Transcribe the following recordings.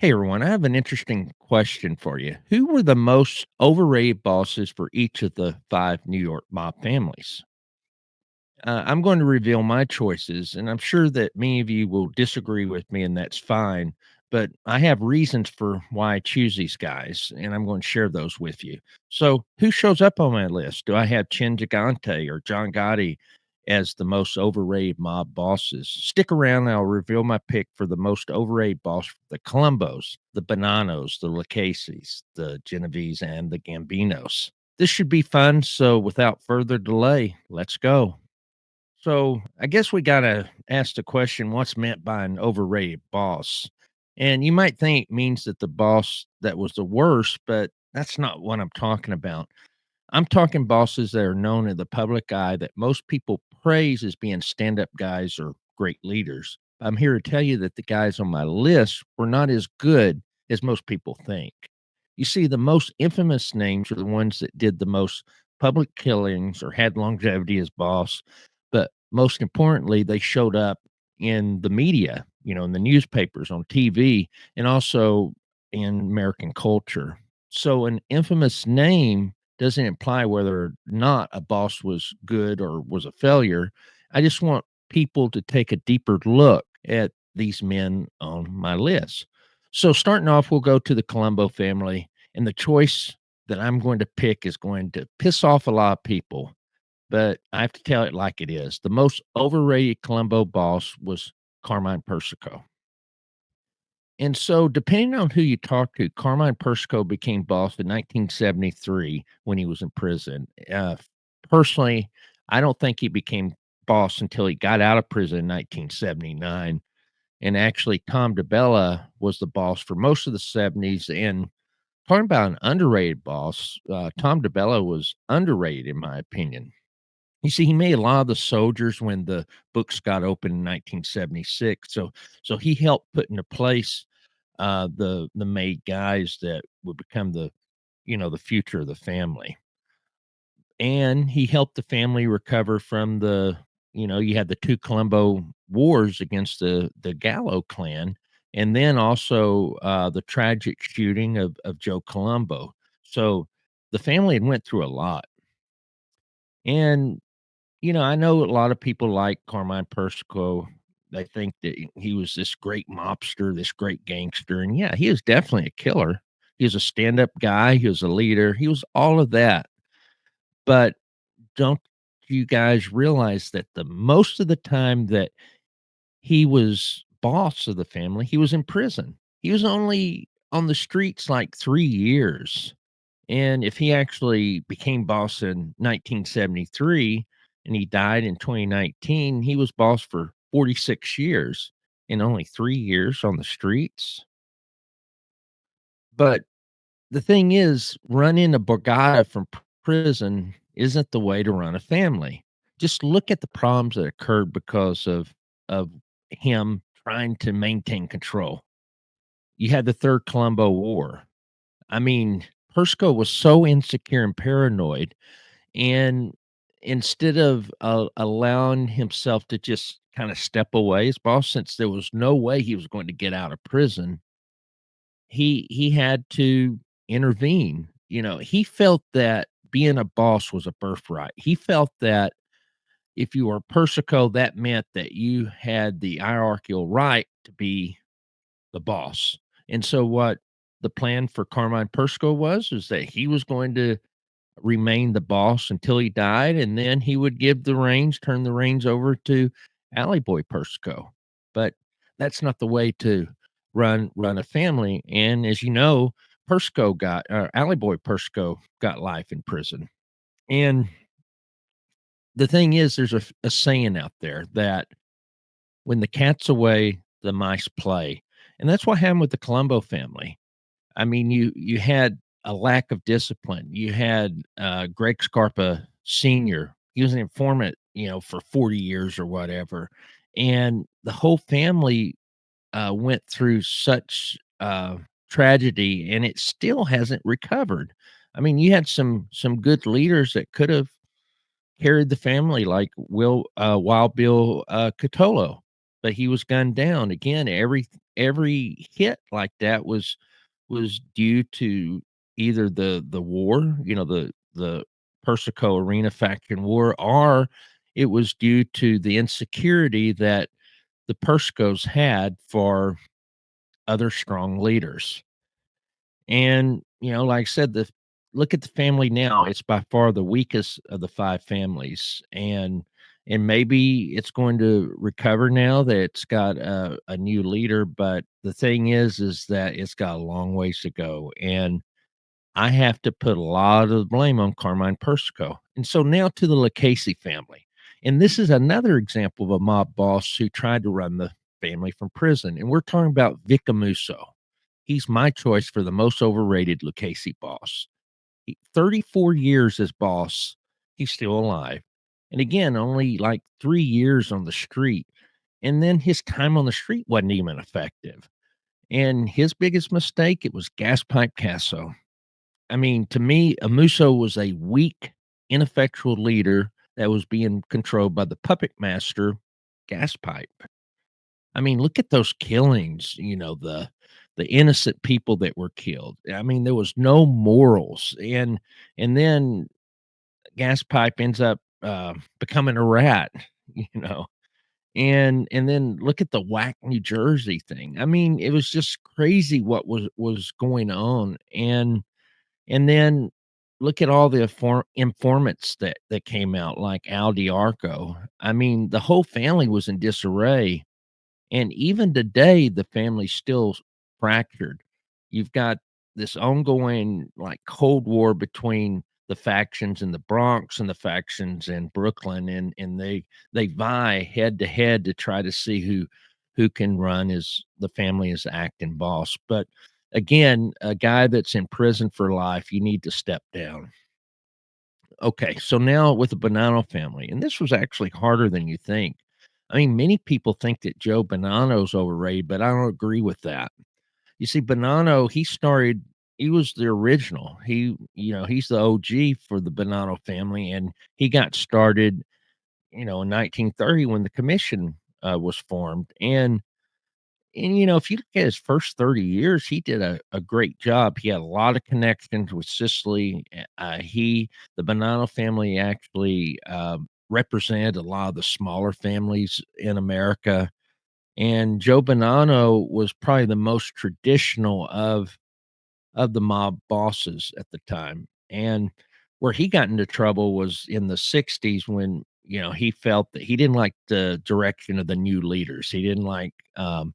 Hey everyone, I have an interesting question for you. Who were the most overrated bosses for each of the five New York mob families? I'm going to reveal my choices, and I'm sure that many of you will disagree with me, and that's fine. But I have reasons for why I choose these guys, and I'm going to share those with you. So, who shows up on my list? Do I have Chin Gigante or John Gotti as the most overrated mob bosses? Stick around, and I'll reveal my pick for the most overrated boss: the Colombos, the Bonannos, the Luccheses, the Genovese, and the Gambinos. This should be fun. So, without further delay, let's go. So I guess we got to ask the question, what's meant by an overrated boss? And you might think it means that the boss that was the worst, but that's not what I'm talking about. I'm talking bosses that are known in the public eye that most people praise as being stand up guys or great leaders. I'm here to tell you that the guys on my list were not as good as most people think. You see, the most infamous names are the ones that did the most public killings or had longevity as boss. But most importantly, they showed up in the media, in the newspapers, on TV, and also in American culture. So an infamous name doesn't imply whether or not a boss was good or was a failure. I just want people to take a deeper look at these men on my list. So, starting off, we'll go to the Colombo family, and the choice that I'm going to pick is going to piss off a lot of people, but I have to tell it like it is. The most overrated Colombo boss was Carmine Persico. And so, depending on who you talk to, Carmine Persico became boss in 1973 when he was in prison. Personally, I don't think he became boss until he got out of prison in 1979. And actually, Tom DeBella was the boss for most of the 70s. And talking about an underrated boss, Tom DeBella was underrated, in my opinion. You see, he made a lot of the soldiers when the books got open in 1976. So he helped put into place the made guys that would become the future of the family. And he helped the family recover from you had the two Colombo wars against the Gallo clan, and then also the tragic shooting of Joe Colombo. So the family had went through a lot. And I know a lot of people like Carmine Persico. They think that he was this great mobster, this great gangster. And yeah, he is definitely a killer. He was a stand up guy. He was a leader. He was all of that. But don't you guys realize that the most of the time that he was boss of the family, he was in prison? He was only on the streets like 3 years. And if he actually became boss in 1973 and he died in 2019, he was boss for 46 years and only 3 years on the streets. But the thing is, running a Borgata from prison isn't the way to run a family. Just look at the problems that occurred because of him trying to maintain control. You had the Third Colombo War. I mean, Persco was so insecure and paranoid, and instead of allowing himself to just kind of step away as boss, since there was no way he was going to get out of prison, he had to intervene. He felt that being a boss was a birthright. He felt that if you were Persico, that meant that you had the hierarchical right to be the boss. And so what the plan for Carmine Persico was is that he was going to remain the boss until he died, and then he would turn the reins over to Alley Boy Persico. But that's not the way to run a family. And as you know, Alley Boy Persico got life in prison. And the thing is, there's a saying out there that when the cat's away, the mice play. And that's what happened with the Colombo family. I mean, you had a lack of discipline. You had Greg Scarpa Sr. He was an informant, for 40 years or whatever. And the whole family went through such tragedy, and it still hasn't recovered. I mean, you had some good leaders that could have carried the family, like Wild Bill Catolo. but he was gunned down. Again, every hit like that was due to either the war, the Persico Arena faction war, or it was due to the insecurity that the Persicos had for other strong leaders. And, like I said, look at the family now. It's by far the weakest of the 5 families, and maybe it's going to recover now that it's got a new leader, but the thing is that it's got a long ways to go, and I have to put a lot of the blame on Carmine Persico. And so now to the Lucchese family. And this is another example of a mob boss who tried to run the family from prison. And we're talking about Vicamuso. He's my choice for the most overrated Lucchese boss. 34 years as boss, he's still alive. And again, only like 3 years on the street. And then his time on the street wasn't even effective. And his biggest mistake, it was gas pipe Casso. I mean, to me, Amuso was a weak, ineffectual leader that was being controlled by the puppet master, Gaspipe. I mean, look at those killings, the innocent people that were killed. I mean, there was no morals. And then Gaspipe ends up becoming a rat, you know. And then look at the whack New Jersey thing. I mean, it was just crazy what was going on. And then look at all the informants that came out, like Al DiArco. I mean, the whole family was in disarray, and even today, the family's still fractured. You've got this ongoing, like, Cold War between the factions in the Bronx and the factions in Brooklyn, and they vie head to head to try to see who can run as the family as acting boss. But again, a guy that's in prison for life, you need to step down. Okay, so now with the Bonanno family, and this was actually harder than you think. I mean, many people think that Joe Bonanno's overrated, but I don't agree with that. You see, Bonanno, he was the original. He's the OG for the Bonanno family, and he got started, in 1930 when the commission was formed. And if you look at his first 30 years, he did a great job. He had a lot of connections with Sicily. The Bonanno family actually represented a lot of the smaller families in America. And Joe Bonanno was probably the most traditional of the mob bosses at the time. And where he got into trouble was in the 60s when, he felt that he didn't like the direction of the new leaders. He didn't like Carlo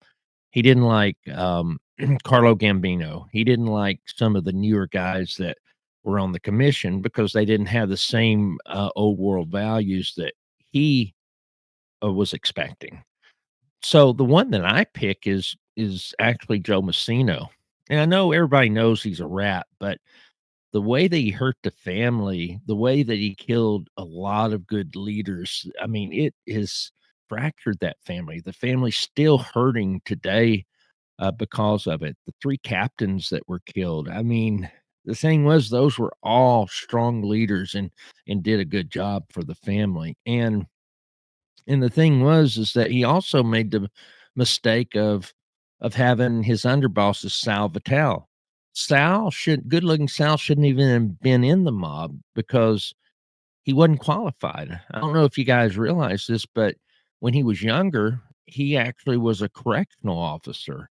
Gambino. He didn't like some of the newer guys that were on the commission because they didn't have the same old world values that he was expecting. So the one that I pick is actually Joe Massino. And I know everybody knows he's a rat, but the way that he hurt the family, the way that he killed a lot of good leaders, I mean, it has fractured that family. The family's still hurting today because of it. The 3 captains that were killed. I mean, the thing was those were all strong leaders and did a good job for the family. And the thing was is that he also made the mistake of having his underboss as Sal Vitale. Good looking Sal shouldn't even have been in the mob because he wasn't qualified. I don't know if you guys realize this, but when he was younger, he actually was a correctional officer.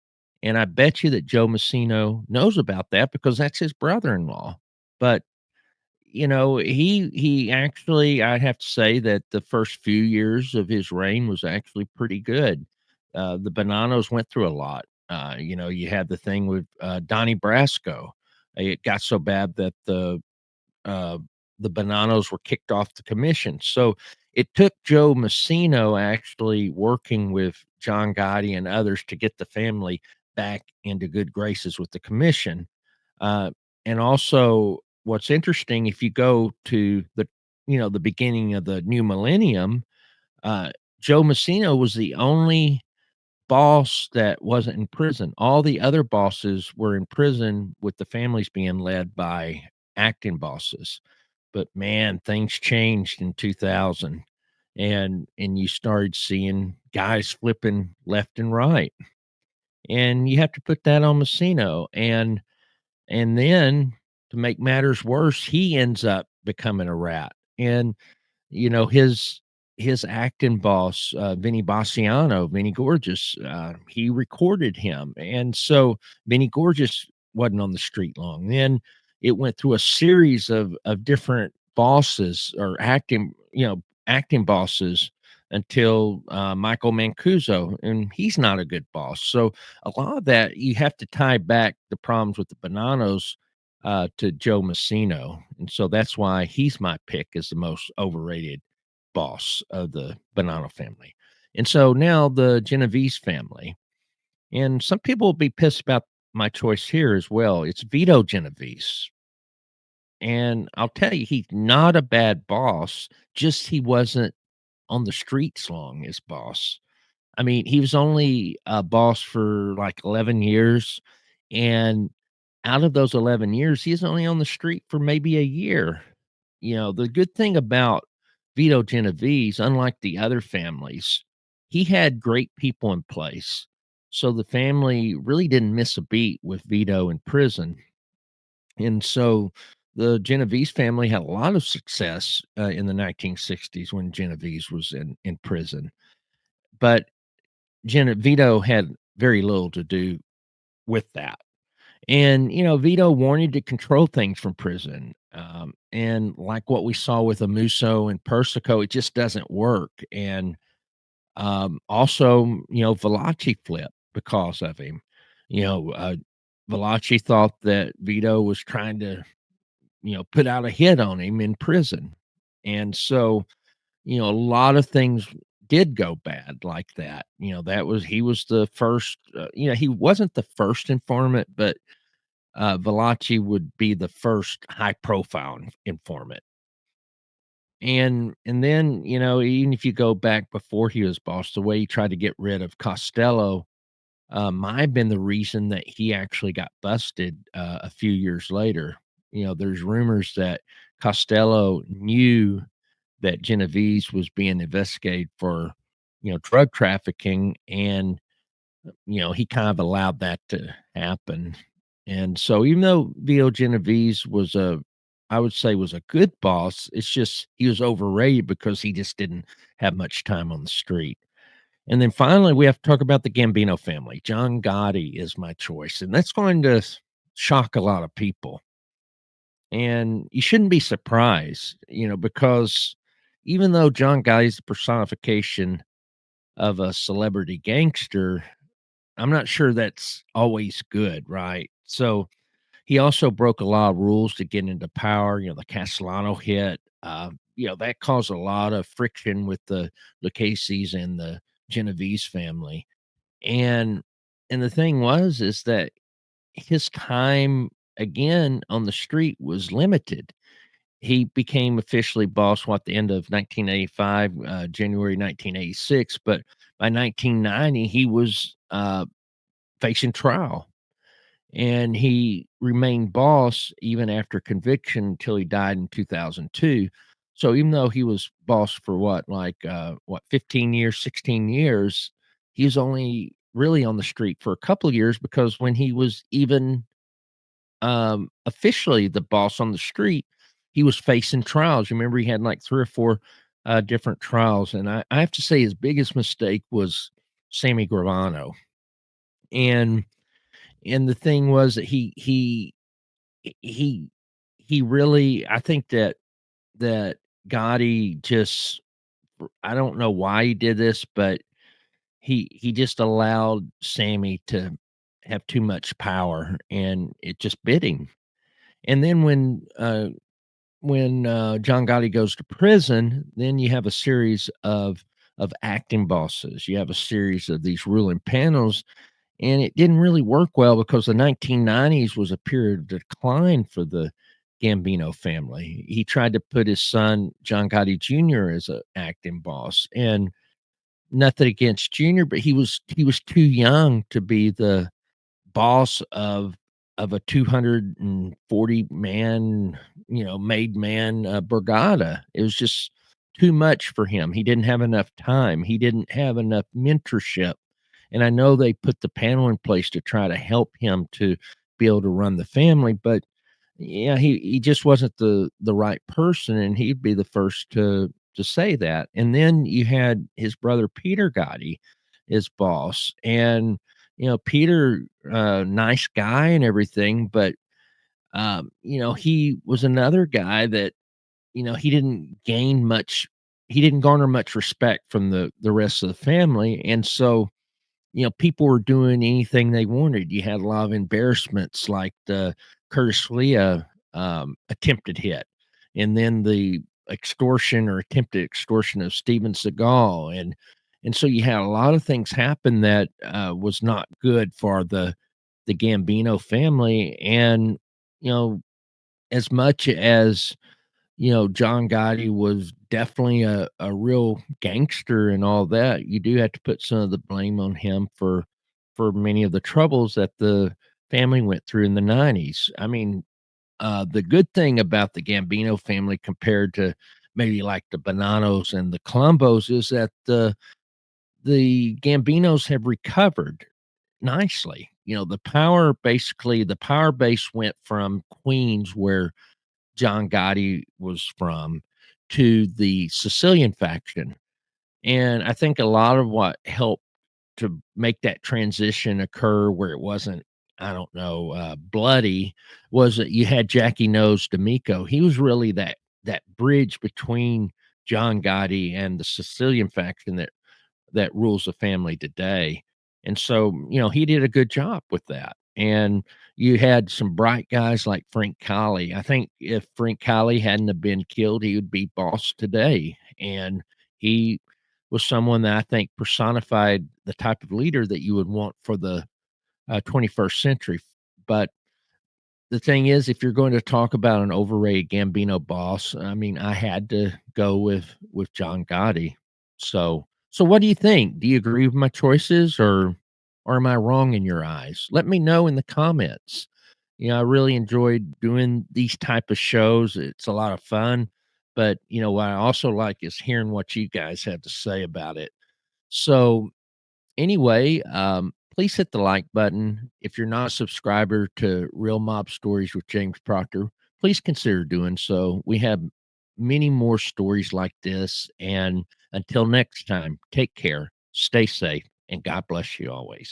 And I bet you that Joe Massino knows about that because that's his brother-in-law. But he actually, I have to say that the first few years of his reign was actually pretty good. The Bonannos went through a lot. You had the thing with Donnie Brasco. It got so bad that uh, the Bonannos were kicked off the commission. So it took Joe Massino actually working with John Gotti and others to get the family back into good graces with the commission. Uh, and also, what's interesting, if you go to the beginning of the new millennium, uh, Joe Massino was the only boss that wasn't in prison. All the other bosses were in prison with the families being led by acting bosses. But man, things changed in 2000. and you started seeing guys flipping left and right, and you have to put that on Messino, and then to make matters worse, he ends up becoming a rat, and his acting boss, Vinny Bassiano, Vinny Gorgeous, he recorded him, and so Vinny Gorgeous wasn't on the street long. Then it went through a series of different bosses or acting bosses until Michael Mancuso, and he's not a good boss. So a lot of that you have to tie back the problems with the Bonannos to Joe Messino, and so that's why he's my pick as the most overrated boss of the Bonanno family. And so now the Genovese family, and some people will be pissed about my choice here as well. It's Vito Genovese. And I'll tell you, he's not a bad boss, just he wasn't on the streets long as boss. I mean, he was only a boss for like 11 years. And out of those 11 years, he's only on the street for maybe a year. The good thing about Vito Genovese, unlike the other families, he had great people in place. So the family really didn't miss a beat with Vito in prison. And so the Genovese family had a lot of success in the 1960s when Genovese was in prison. But Vito had very little to do with that. And, Vito wanted to control things from prison. And like what we saw with Amuso and Persico, it just doesn't work. And also, Valachi flipped because of him. Valachi thought that Vito was trying to, put out a hit on him in prison. And so, a lot of things did go bad like that. He was the first, he wasn't the first informant, but Valachi would be the first high profile informant. And then, even if you go back before he was boss, the way he tried to get rid of Costello might have been the reason that he actually got busted a few years later. There's rumors that Costello knew that Genovese was being investigated for, drug trafficking, and he kind of allowed that to happen. And so even though Vito Genovese I would say was a good boss, it's just he was overrated because he just didn't have much time on the street. And then finally, we have to talk about the Gambino family. John Gotti is my choice, and that's going to shock a lot of people. And you shouldn't be surprised, because even though John Gotti is the personification of a celebrity gangster, I'm not sure that's always good, right? So he also broke a lot of rules to get into power. The Castellano hit, that caused a lot of friction with the Lucchese's and the Genovese family. And and the thing is that his time again on the street was limited. He became officially boss at the end of 1985, January 1986, but by 1990 he was facing trial, and he remained boss even after conviction until he died in 2002. So even though he was boss for 15 years, 16 years, he was only really on the street for a couple of years, because when he was even officially the boss on the street, he was facing trials. Remember, he had like 3 or 4 different trials, and I have to say his biggest mistake was Sammy Gravano. And and the thing was that he he really, I think that Gotti just, I don't know why he did this, but he just allowed Sammy to have too much power, and it just bit him. And then when John Gotti goes to prison, then you have a series of acting bosses. You have a series of these ruling panels, and it didn't really work well because the 1990s was a period of decline for the Gambino family. He tried to put his son, John Gotti Jr., as an acting boss, and nothing against Junior, but he was too young to be the boss of a 240 man, made man, brigada. It was just too much for him. He didn't have enough time. He didn't have enough mentorship. And I know they put the panel in place to try to help him to be able to run the family, but yeah, he just wasn't the right person, and he'd be the first to say that. And then you had his brother Peter Gotti as boss, and Peter, nice guy and everything, but he was another guy that he didn't gain much. He didn't garner much respect from the rest of the family, and so people were doing anything they wanted. You had a lot of embarrassments like the Curtis Leah attempted hit, and then the extortion or attempted extortion of Steven Seagal, and so you had a lot of things happen that was not good for the Gambino family, and you know as much as John Gotti was definitely a real gangster and all that. You do have to put some of the blame on him for many of the troubles that the family went through in the 90s. I mean, the good thing about the Gambino family compared to maybe like the Bonannos and the Colombos is that the Gambinos have recovered nicely. The power base went from Queens, where John Gotti was from, to the Sicilian faction. And I think a lot of what helped to make that transition occur where it wasn't, I don't know, bloody, was that you had Jackie Nose D'Amico. He was really that bridge between John Gotti and the Sicilian faction that rules the family today. And so, he did a good job with that. And you had some bright guys like Frank Colley. I think if Frank Colley hadn't have been killed, he would be boss today. And he was someone that I think personified the type of leader that you would want for the 21st century. But the thing is, if you're going to talk about an overrated Gambino boss, I mean, I had to go with John Gotti. So what do you think? Do you agree with my choices, or am I wrong in your eyes? Let me know in the comments. I really enjoyed doing these type of shows. It's a lot of fun, but what I also like is hearing what you guys have to say about it. So anyway, please hit the like button. If you're not a subscriber to Real Mob Stories with James Proctor, please consider doing so. We have many more stories like this. And until next time, take care, stay safe, and God bless you always.